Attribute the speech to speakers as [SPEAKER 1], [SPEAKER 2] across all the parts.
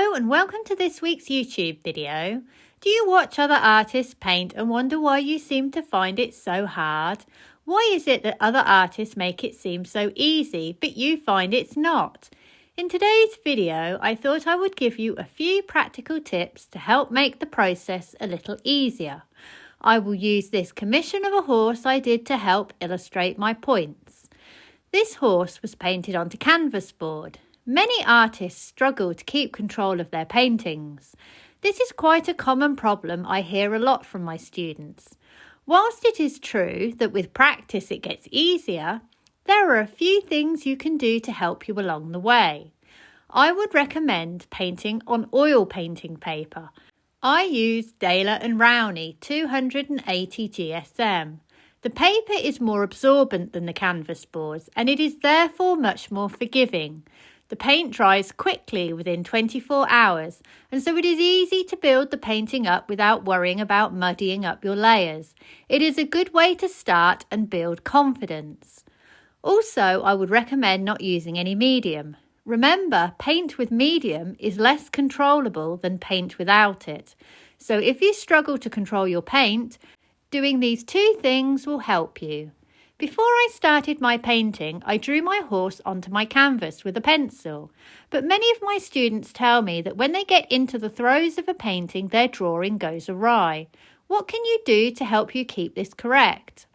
[SPEAKER 1] Hello and welcome to this week's YouTube video. Do you watch other artists paint and wonder why you seem to find it so hard? Why is it that other artists make it seem so easy but you find it's not? In today's video, I thought I would give you a few practical tips to help make the process a little easier. I will use this commission of a horse I did to help illustrate my points. This horse was painted onto canvas board. Many artists struggle to keep control of their paintings. This is quite a common problem I hear a lot from my students. Whilst it is true that with practice it gets easier, there are a few things you can do to help you along the way. I would recommend painting on oil painting paper. I use Daler & Rowney 280 GSM. The paper is more absorbent than the canvas boards and it is therefore much more forgiving. The paint dries quickly within 24 hours, and so it is easy to build the painting up without worrying about muddying up your layers. It is a good way to start and build confidence. Also, I would recommend not using any medium. Remember, paint with medium is less controllable than paint without it. So if you struggle to control your paint, doing these two things will help you. Before I started my painting, I drew my horse onto my canvas with a pencil. But many of my students tell me that when they get into the throes of a painting, their drawing goes awry. What can you do to help you keep this correct?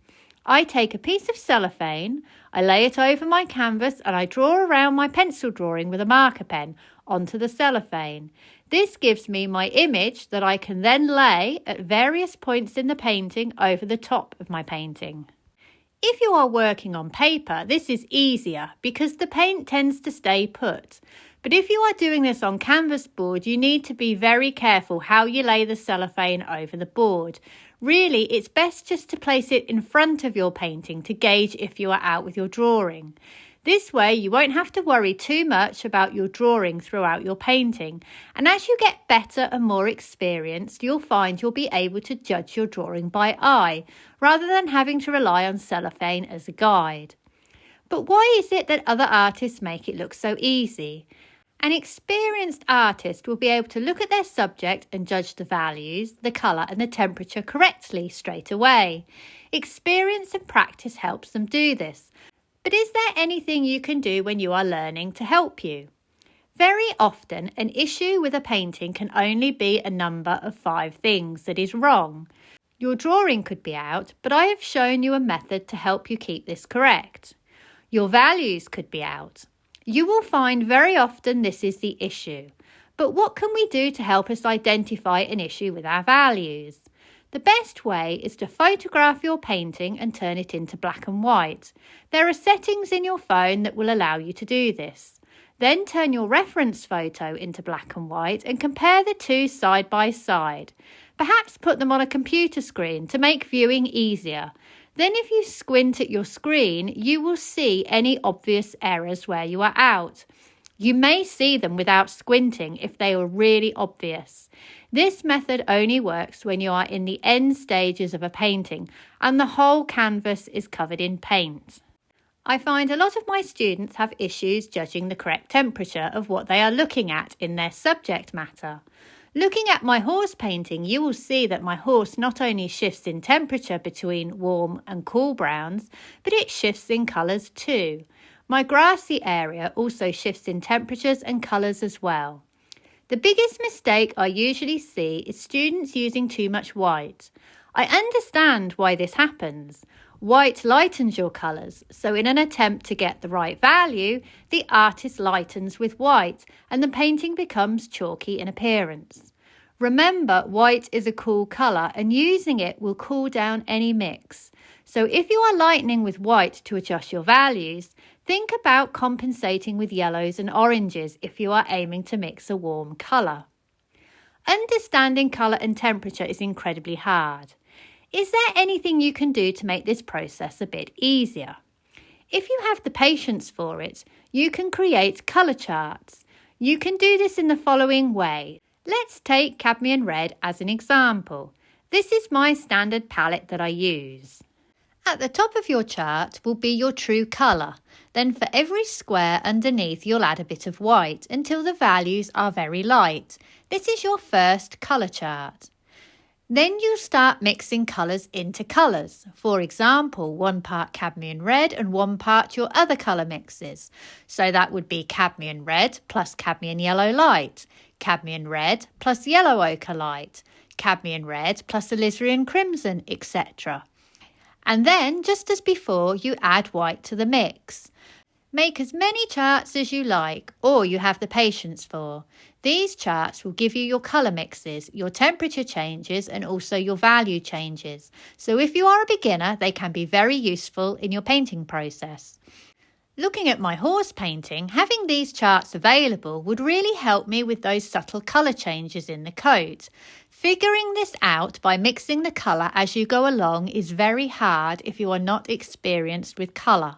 [SPEAKER 1] I take a piece of cellophane, I lay it over my canvas and I draw around my pencil drawing with a marker pen onto the cellophane. This gives me my image that I can then lay at various points in the painting over the top of my painting. If you are working on paper, this is easier because the paint tends to stay put. But if you are doing this on canvas board, you need to be very careful how you lay the cellophane over the board. Really, it's best just to place it in front of your painting to gauge if you are out with your drawing. This way, you won't have to worry too much about your drawing throughout your painting. And as you get better and more experienced, you'll find you'll be able to judge your drawing by eye, rather than having to rely on cellophane as a guide. But why is it that other artists make it look so easy? An experienced artist will be able to look at their subject and judge the values, the colour and the temperature correctly straight away. Experience and practice helps them do this. But is there anything you can do when you are learning to help you? Very often, an issue with a painting can only be a number of 5 things that is wrong. Your drawing could be out, but I have shown you a method to help you keep this correct. Your values could be out. You will find very often this is the issue. But what can we do to help us identify an issue with our values? The best way is to photograph your painting and turn it into black and white. There are settings in your phone that will allow you to do this. Then turn your reference photo into black and white and compare the two side by side. Perhaps put them on a computer screen to make viewing easier. Then if you squint at your screen, you will see any obvious errors where you are out. You may see them without squinting if they are really obvious. This method only works when you are in the end stages of a painting and the whole canvas is covered in paint. I find a lot of my students have issues judging the correct temperature of what they are looking at in their subject matter. Looking at my horse painting, you will see that my horse not only shifts in temperature between warm and cool browns, but it shifts in colours too. My grassy area also shifts in temperatures and colours as well. The biggest mistake I usually see is students using too much white. I understand why this happens. White lightens your colours, so in an attempt to get the right value, the artist lightens with white and the painting becomes chalky in appearance. Remember, white is a cool colour and using it will cool down any mix. So if you are lightening with white to adjust your values, think about compensating with yellows and oranges if you are aiming to mix a warm colour. Understanding colour and temperature is incredibly hard. Is there anything you can do to make this process a bit easier? If you have the patience for it, you can create colour charts. You can do this in the following way. Let's take cadmium red as an example. This is my standard palette that I use. At the top of your chart will be your true colour. Then for every square underneath you'll add a bit of white until the values are very light. This is your first colour chart. Then you'll start mixing colours into colours. For example, 1 part cadmium red and 1 part your other colour mixes. So that would be cadmium red plus cadmium yellow light, cadmium red plus yellow ochre light, cadmium red plus alizarin crimson, etc. And then, just as before, you add white to the mix. Make as many charts as you like, or you have the patience for. These charts will give you your colour mixes, your temperature changes, and also your value changes. So if you are a beginner, they can be very useful in your painting process. Looking at my horse painting, having these charts available would really help me with those subtle colour changes in the coat. Figuring this out by mixing the colour as you go along is very hard if you are not experienced with colour.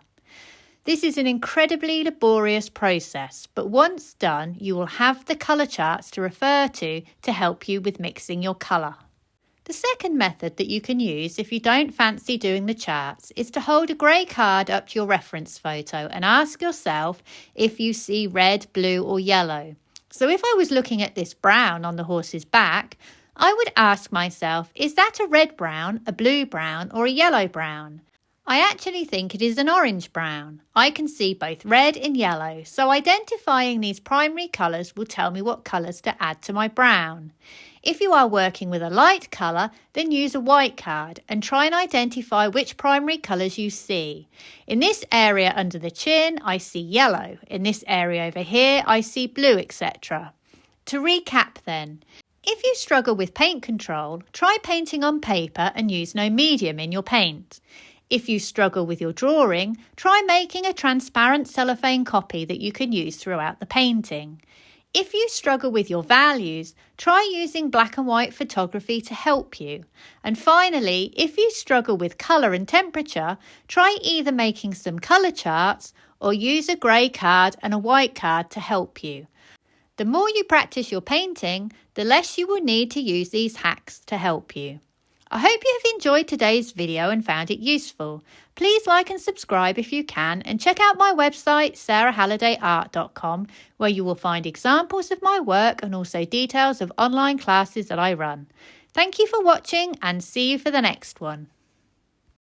[SPEAKER 1] This is an incredibly laborious process, but once done, you will have the colour charts to refer to help you with mixing your colour. The second method that you can use if you don't fancy doing the charts is to hold a grey card up to your reference photo and ask yourself if you see red, blue or yellow. So if I was looking at this brown on the horse's back, I would ask myself, is that a red brown, a blue brown or a yellow brown? I actually think it is an orange brown. I can see both red and yellow, so identifying these primary colours will tell me what colours to add to my brown. If you are working with a light colour, then use a white card and try and identify which primary colours you see. In this area under the chin, I see yellow. In this area over here, I see blue, etc. To recap then, if you struggle with paint control, try painting on paper and use no medium in your paint. If you struggle with your drawing, try making a transparent cellophane copy that you can use throughout the painting. If you struggle with your values, try using black and white photography to help you. And finally, if you struggle with colour and temperature, try either making some colour charts or use a grey card and a white card to help you. The more you practice your painting, the less you will need to use these hacks to help you. I hope you have enjoyed today's video and found it useful. Please like and subscribe if you can, and check out my website sarahhallidayart.com, where you will find examples of my work and also details of online classes that I run. Thank you for watching and see you for the next one.